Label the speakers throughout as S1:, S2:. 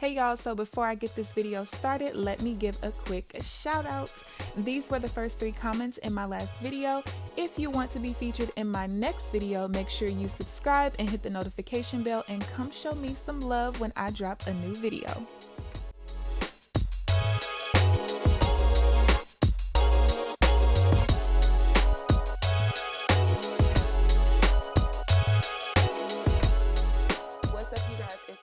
S1: Hey y'all, so before I get this video started, let me give a quick shout out. These were the first 3 comments in my last video. If you want to be featured in my next video, make sure you subscribe and hit the notification bell and come show me some love when I drop a new video.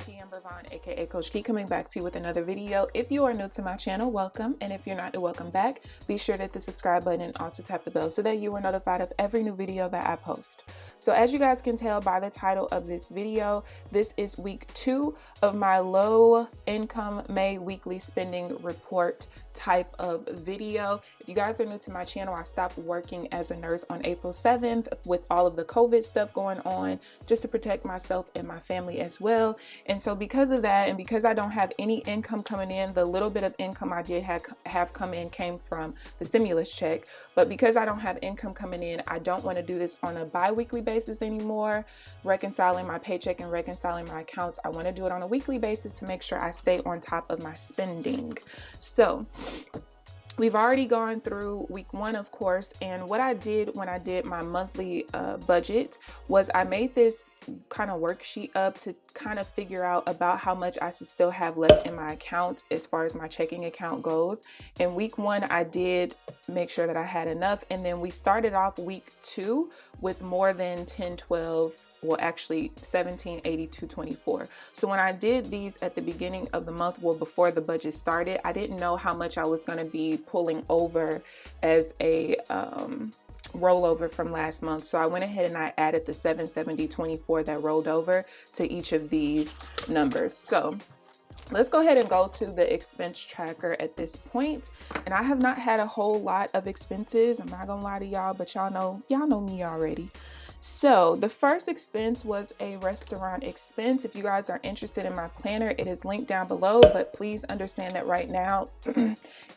S1: KeAmber Vaughn, aka CoachKe, coming back to you with another video. If you are new to my channel, welcome, and if you're not, welcome back. Be sure to hit the subscribe button and also tap the bell so that you are notified of every new video that I post. So as you guys can tell by the title of this video, this is week 2 of my low income May weekly spending report type of video. If you guys are new to my channel, I stopped working as a nurse on April 7th with all of the COVID stuff going on, just to protect myself and my family as well. And so because of that, and because I don't have any income coming in, the little bit of income I did have come in came from the stimulus check. But because I don't have income coming in, I don't want to do this on a bi-weekly basis anymore, reconciling my paycheck and reconciling my accounts. I want to do it on a weekly basis to make sure I stay on top of my spending. So we've already gone through week 1, of course, and what I did when I did my monthly budget was I made this kind of worksheet up to kind of figure out about how much I should still have left in my account as far as my checking account goes. In week 1, I did make sure that I had enough, and then we started off week 2 with more than 10, 12, well, actually 17, 82, 24. So when I did these at the beginning of the month, well, before the budget started, I didn't know how much I was going to be pulling over as a rollover from last month. So I went ahead and I added the 770, 24 that rolled over to each of these numbers. So let's go ahead and go to the expense tracker at this point. And I have not had a whole lot of expenses. I'm not gonna lie to y'all, but y'all know me already. So the first expense was a restaurant expense. If you guys are interested in my planner, it is linked down below, but please understand that right now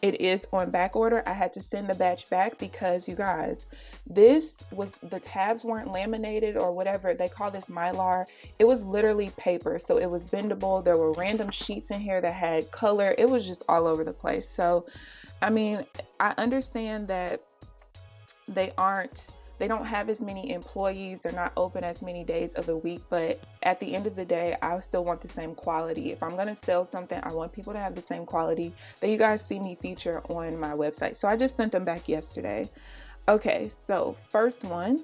S1: it is on back order. I had to send the batch back because, you guys, the tabs weren't laminated or whatever. They call this Mylar. It was literally paper, so it was bendable. There were random sheets in here that had color. It was just all over the place. So, I mean, I understand that they don't have as many employees. They're not open as many days of the week, but at the end of the day, I still want the same quality. If I'm going to sell something, I want people to have the same quality that you guys see me feature on my website. So I just sent them back yesterday. Okay, so first one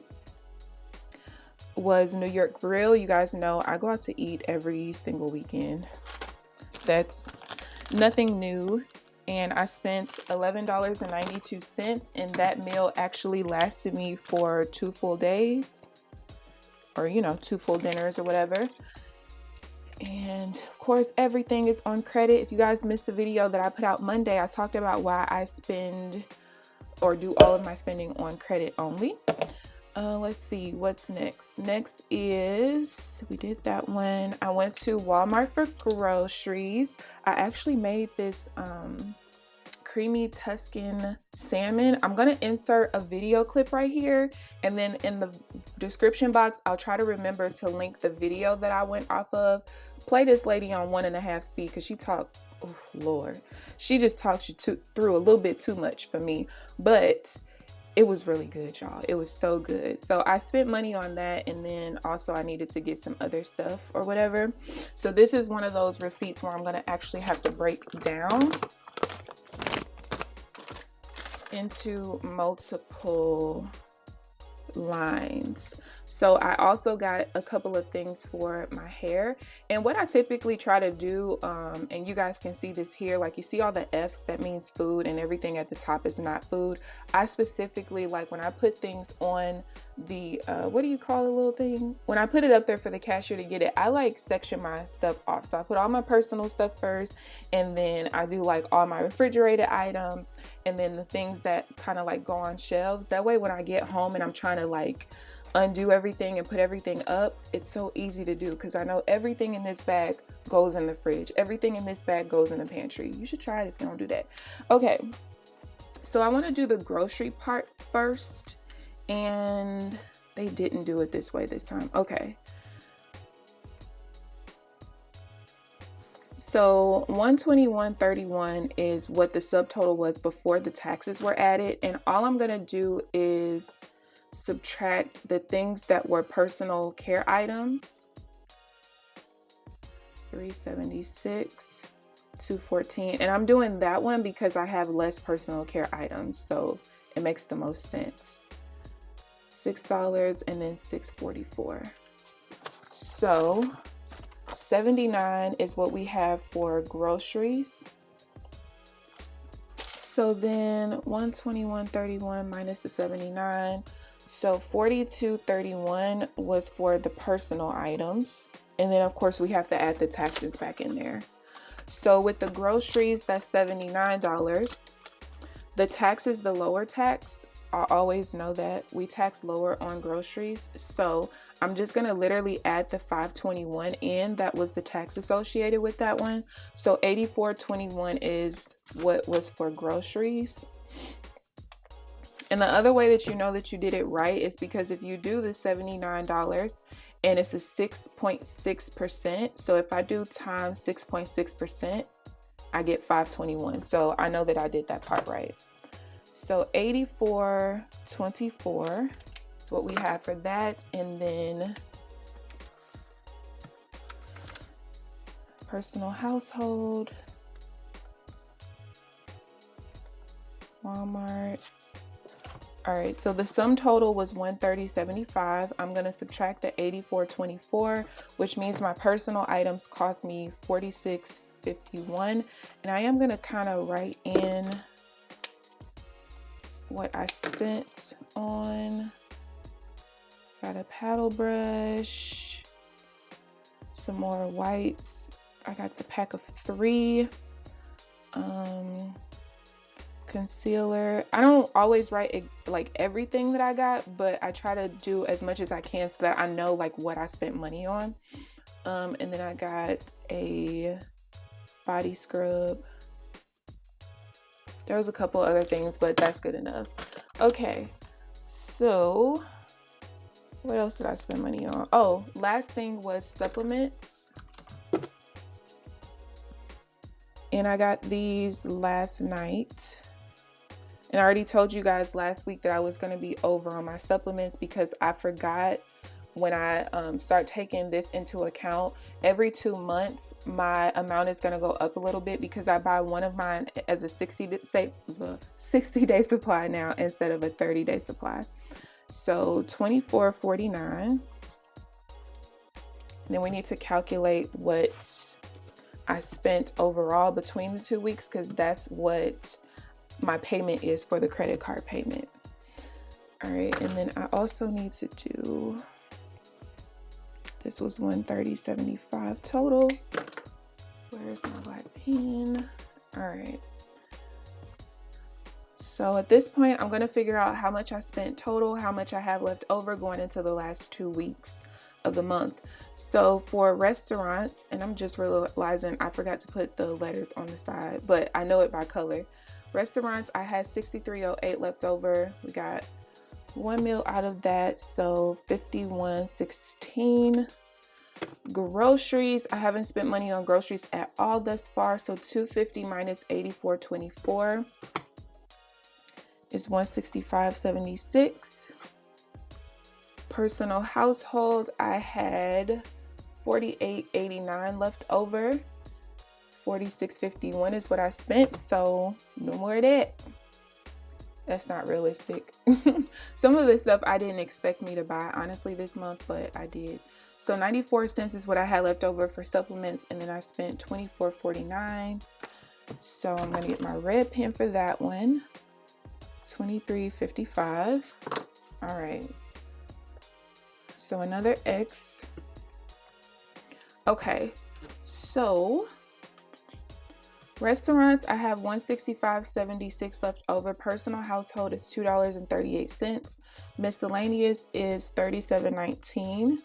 S1: was New York Grill. You guys know I go out to eat every single weekend. That's nothing new. And I spent $11.92, and that meal actually lasted me for 2 full days, or 2 full dinners or whatever. And of course, everything is on credit. If you guys missed the video that I put out Monday, I talked about why I spend or do all of my spending on credit only. Let's see what's next. Next is, we did that one. I went to Walmart for groceries. I actually made this creamy Tuscan salmon. I'm gonna insert a video clip right here, and then in the description box I'll try to remember to link the video that I went off of. Play this lady on 1.5 speed because she talked, oh Lord, she just talked you through a little bit too much for me, but it was really good, y'all. It was so good. So I spent money on that, and then also I needed to get some other stuff or whatever. So this is one of those receipts where I'm gonna actually have to break down into multiple lines. So I also got a couple of things for my hair, and what I typically try to do, and you guys can see this here, like you see all the F's, that means food, and everything at the top is not food. I specifically, like when I put things on the what do you call the little thing, when I put it up there for the cashier to get it, I like section my stuff off. So I put all my personal stuff first, and then I do like all my refrigerated items, and then the things that kind of like go on shelves. That way when I get home and I'm trying to like undo everything and put everything up, it's so easy to do because I know everything in this bag goes in the fridge, everything in this bag goes in the pantry. You should try it if you don't do that. Okay, so I want to do the grocery part first, and they didn't do it this way this time. Okay, So 121.31 is what the subtotal was before the taxes were added, and all I'm going to do is subtract the things that were personal care items. 376, 214, and I'm doing that one because I have less personal care items, so it makes the most sense. $6 and then $6.44. So 79 is what we have for groceries. So then 121.31 minus the 79. So 42.31 was for the personal items. And then of course we have to add the taxes back in there. So with the groceries, that's $79. The tax is the lower tax. I always know that we tax lower on groceries. So I'm just going to literally add the $5.21 in. That was the tax associated with that one. So $84.21 is what was for groceries. And the other way that you know that you did it right is because if you do the $79 and it's a 6.6%. So if I do times 6.6%, I get $5.21. So I know that I did that part right. So $84.24 is what we have for that. And then personal household, Walmart. All right, so the sum total was $130.75. I'm going to subtract the $84.24, which means my personal items cost me $46.51. And I am going to kind of write in what I spent on. Got a paddle brush, some more wipes. I got the pack of 3. Concealer. I don't always write like everything that I got, but I try to do as much as I can so that I know like what I spent money on. And then I got a body scrub. There was a couple other things, but that's good enough. Okay, so what else did I spend money on? Oh, last thing was supplements. And I got these last night. And I already told you guys last week that I was going to be over on my supplements because I forgot when I start taking this into account. Every 2 months, my amount is going to go up a little bit because I buy one of mine as a 60-day supply now instead of a 30-day supply. So $24.49. Then we need to calculate what I spent overall between the 2 weeks because that's what my payment is for the credit card payment. All right, and then I also need to do, this was $130.75 total. Where's my black pen? All right. So at this point, I'm going to figure out how much I spent total, how much I have left over going into the last 2 weeks of the month. So for restaurants, and I'm just realizing I forgot to put the letters on the side, but I know it by color. Restaurants, I had $63.08 left over. We got 1 meal out of that, so $51.16. Groceries, I haven't spent money on groceries at all thus far, so $250 minus $84.24 is $165.76. Personal household, I had $48.89 left over. $46.51 is what I spent, so no more of that. That's not realistic. Some of this stuff I didn't expect me to buy honestly this month, but I did. So 94 cents is what I had left over for supplements, and then I spent $24.49. So I'm gonna get my red pen for that one. $23.55. All right. So another X. Okay. So restaurants, I have $165.76 left over. Personal household is $2.38. Miscellaneous is $37.19.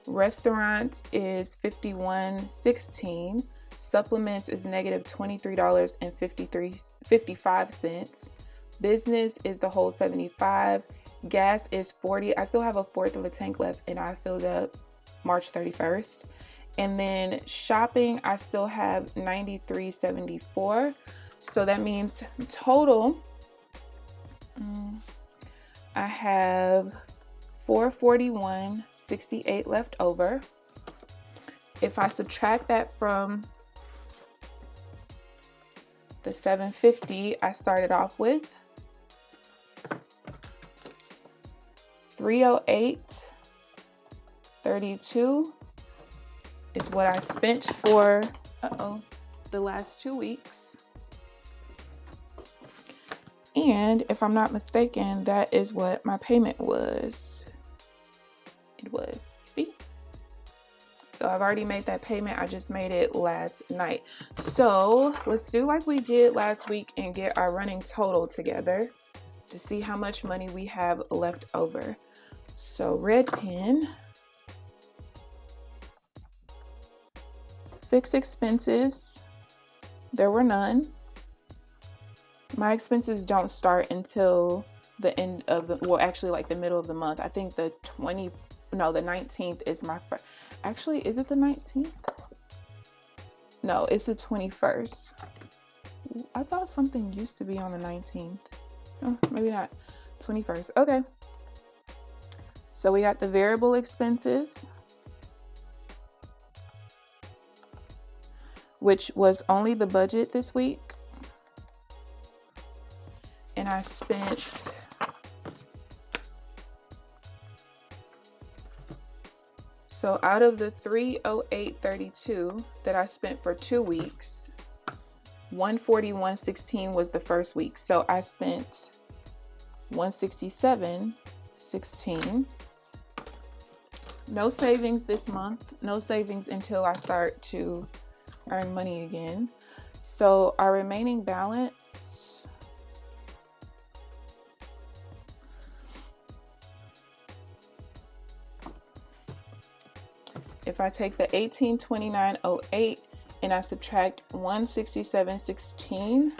S1: Restaurants is $51.16. Supplements is negative $23.55. Business is the whole $75. Gas is $40. I still have a fourth of a tank left, and I filled up March 31st. And then shopping, I still have $93.74. So that means total, I have $441.68 left over. If I subtract that from the $750 I started off with, $308.32 is what I spent for the last 2 weeks. And if I'm not mistaken, that is what my payment was. It was, see? So I've already made that payment. I just made it last night. So let's do like we did last week and get our running total together to see how much money we have left over. So red pen, fixed expenses, there were none. My expenses don't start until the end of the, well, actually like the middle of the month. I think the 19th is my first. Actually, is it the 19th? No, it's the 21st. I thought something used to be on the 19th. Oh, maybe not. 21st. Okay. So we got the variable expenses, which was only the budget this week. And I spent so out of the $308.32 that I spent for 2 weeks, $141.16 was the first week. So I spent $167.16. No savings this month. No savings until I start to earn money again. So our remaining balance, if I take the $1829.08 and I subtract $167.16,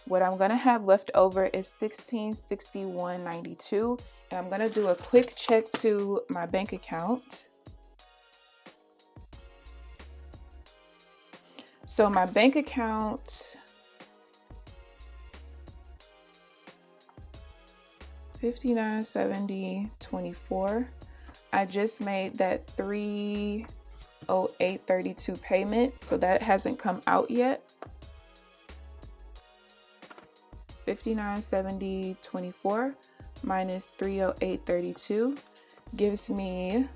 S1: what I'm going to have left over is $1661.92. And I'm going to do a quick check to my bank account. So my bank account, $59.70.24. I just made that $308.32 payment, so that hasn't come out yet. $59.70.24 minus $308.32 gives me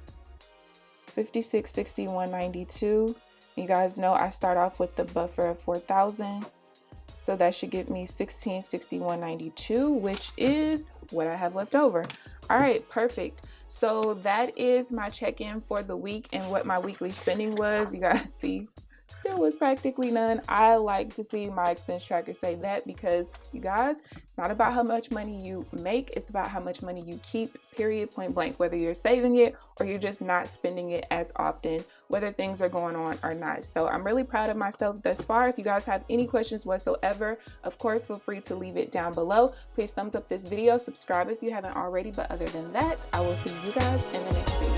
S1: $56.61.92. You guys know I start off with the buffer of 4,000, so that should give me $1661.92, which is what I have left over. All right, perfect. So that is my check-in for the week and what my weekly spending was. You guys see, there was practically none. I like to see my expense tracker say that because, you guys, it's not about how much money you make. It's about how much money you keep, period, point blank, whether you're saving it or you're just not spending it as often, whether things are going on or not. So I'm really proud of myself thus far. If you guys have any questions whatsoever, of course, feel free to leave it down below. Please thumbs up this video, subscribe if you haven't already. But other than that, I will see you guys in the next video.